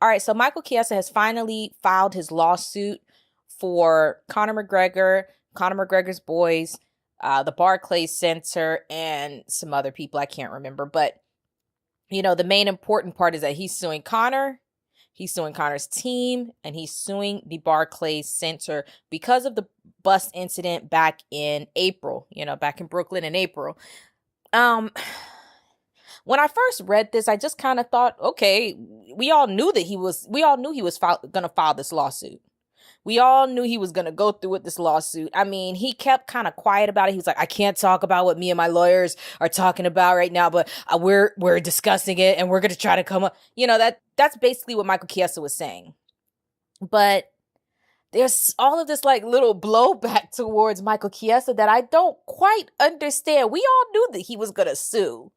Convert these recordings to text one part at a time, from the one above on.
All right, so Michael Chiesa has finally filed his lawsuit for Conor McGregor's boys, the Barclays Center, and some other people I can't remember. But, the main important part is that he's suing Conor, he's suing Conor's team, and he's suing the Barclays Center because of the bus incident back in April, back in Brooklyn in April. When I first read this, I just kind of thought, okay, we all knew he was going to file this lawsuit. We all knew he was going to go through with this lawsuit. I mean, he kept kind of quiet about it. He was like, I can't talk about what me and my lawyers are talking about right now, but we're discussing it and we're going to try to come up. That's basically what Michael Chiesa was saying. But there's all of this like little blowback towards Michael Chiesa that I don't quite understand. We all knew that he was going to sue.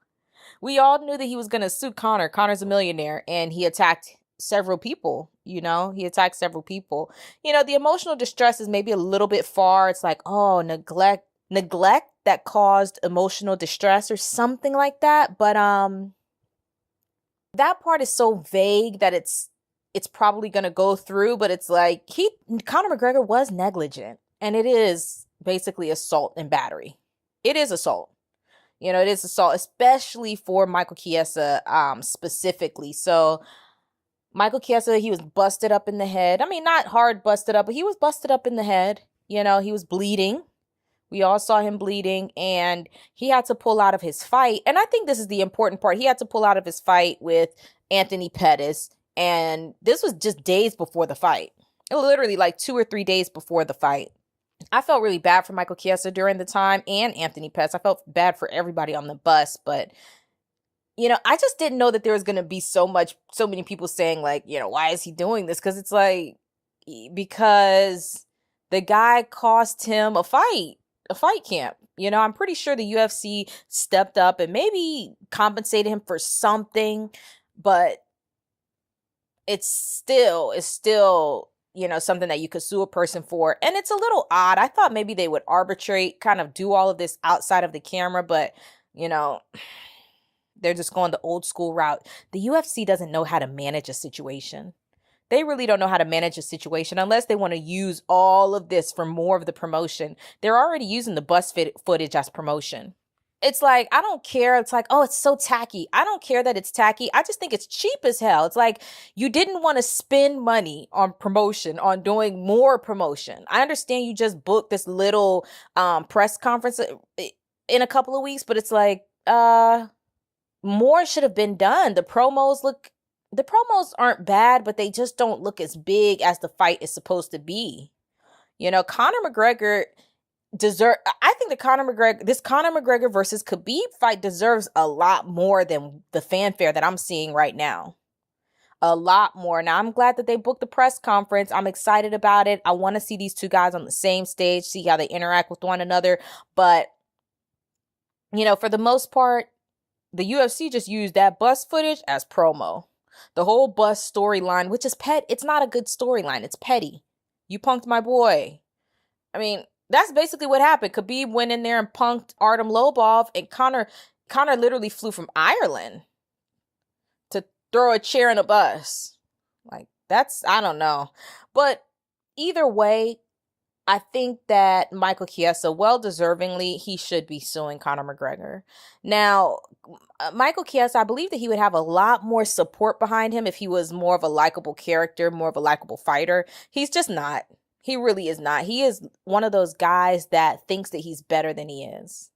We all knew that he was going to sue Conor. Conor's a millionaire and he attacked several people, He attacked several people. The emotional distress is maybe a little bit far. It's like, oh, neglect that caused emotional distress or something like that. But that part is so vague that it's probably going to go through, but it's like Conor McGregor was negligent, and it is basically assault and battery. It is assault. It is assault, especially for Michael Chiesa specifically. So Michael Chiesa, he was busted up in the head. I mean, not hard busted up, but he was busted up in the head. He was bleeding. We all saw him bleeding, and he had to pull out of his fight. And I think this is the important part. He had to pull out of his fight with Anthony Pettis. And this was just days before the fight. It was literally like 2 or 3 days before the fight. I felt really bad for Michael Chiesa during the time, and Anthony Pettis. I felt bad for everybody on the bus, but I just didn't know that there was going to be so many people saying like, why is he doing this? Because it's like, because the guy cost him a fight camp. I'm pretty sure the UFC stepped up and maybe compensated him for something, but it's still, something that you could sue a person for. And it's a little odd. I thought maybe they would arbitrate, kind of do all of this outside of the camera, but, they're just going the old school route. The UFC doesn't know how to manage a situation. They really don't know how to manage a situation unless they want to use all of this for more of the promotion. They're already using the bus footage as promotion. It's like, I don't care. It's like, oh, it's so tacky. I don't care that it's tacky. I just think it's cheap as hell. It's like, you didn't want to spend money on promotion, on doing more promotion. I understand you just booked this little press conference in a couple of weeks, but it's like, more should have been done. The promos aren't bad, but they just don't look as big as the fight is supposed to be. Conor McGregor I think this Conor McGregor versus Khabib fight deserves a lot more than the fanfare that I'm seeing right now. A lot more. Now, I'm glad that they booked the press conference. I'm excited about it. I want to see these two guys on the same stage, see how they interact with one another. But, for the most part, the UFC just used that bus footage as promo. The whole bus storyline, which is it's not a good storyline. It's petty. You punked my boy. I mean, that's basically what happened. Khabib went in there and punked Artem Lobov, and Conor literally flew from Ireland to throw a chair in a bus. Like, I don't know. But either way, I think that Michael Chiesa, well-deservingly, he should be suing Conor McGregor. Now, Michael Chiesa, I believe that he would have a lot more support behind him if he was more of a likable character, more of a likable fighter. He's just not. He really is not. He is one of those guys that thinks that he's better than he is.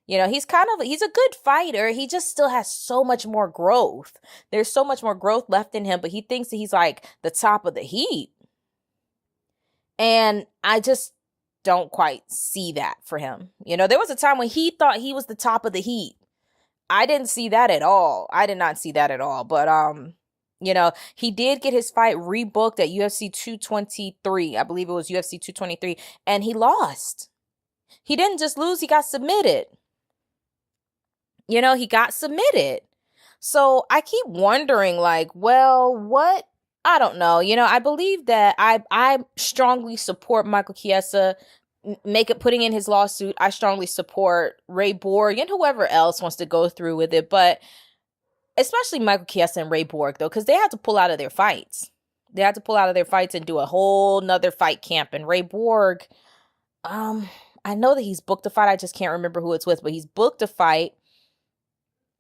He's a good fighter. He just still has so much more growth. There's so much more growth left in him, but he thinks that he's like the top of the heap. And I just don't quite see that for him. There was a time when he thought he was the top of the heap. I didn't see that at all. I did not see that at all. But, he did get his fight rebooked at UFC 223. I believe it was UFC 223. And he lost. He didn't just lose. He got submitted. He got submitted. So I keep wondering, like, well, what? I don't know. I believe that I strongly support Michael Chiesa putting in his lawsuit. I strongly support Ray Borg and whoever else wants to go through with it. But especially Michael Chiesa and Ray Borg, though, because they had to pull out of their fights. They had to pull out of their fights and do a whole nother fight camp. And Ray Borg, I know that he's booked a fight. I just can't remember who it's with, but he's booked a fight.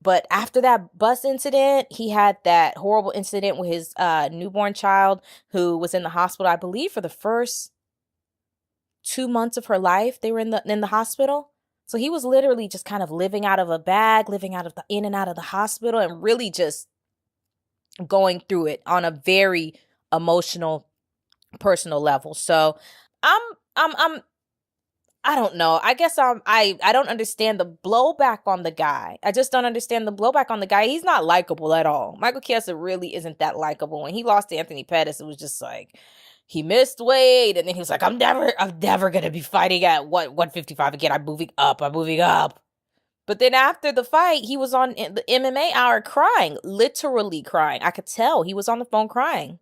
But after that bus incident, he had that horrible incident with his newborn child who was in the hospital, I believe, for the first 2 months of her life. They were in the hospital. So he was literally just kind of living out of a bag, living out of the in and out of the hospital, and really just going through it on a very emotional, personal level. So I'm I don't know. I guess I don't understand the blowback on the guy. I just don't understand the blowback on the guy. He's not likable at all. Michael Chiesa really isn't that likable. When he lost to Anthony Pettis, it was just like he missed weight, and then he was like, I'm never gonna be fighting at 155 again. I'm moving up. But then after the fight, he was on the MMA Hour crying, literally crying. I could tell he was on the phone crying.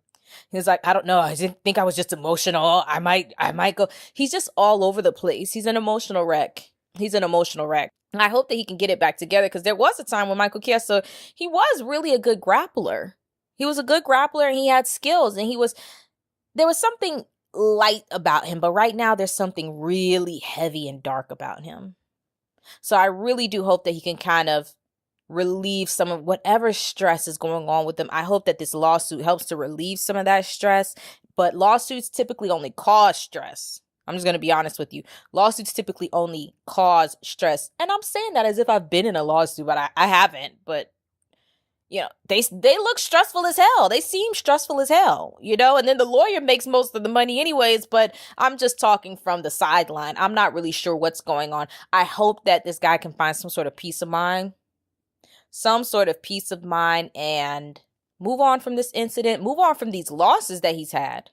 He was like, I don't know. I didn't think I was just emotional. I might go. He's just all over the place. He's an emotional wreck. And I hope that he can get it back together, because there was a time when Michael Chiesa, he was really a good grappler. He was a good grappler, and he had skills, and there was something light about him. But right now there's something really heavy and dark about him. So I really do hope that he can kind of relieve some of whatever stress is going on with them. I hope that this lawsuit helps to relieve some of that stress, but lawsuits typically only cause stress. I'm just going to be honest with you. Lawsuits typically only cause stress. And I'm saying that as if I've been in a lawsuit, but I haven't. But, you know, they look stressful as hell. They seem stressful as hell, you know, and then the lawyer makes most of the money anyways, but I'm just talking from the sideline. I'm not really sure what's going on. I hope that this guy can find some sort of peace of mind and move on from this incident, move on from these losses that he's had.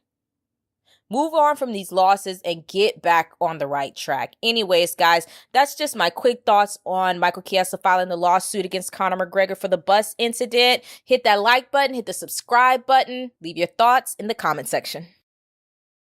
Move on from these losses and get back on the right track. Anyways, guys, that's just my quick thoughts on Michael Chiesa filing the lawsuit against Conor McGregor for the bus incident. Hit that like button, hit the subscribe button. Leave your thoughts in the comment section.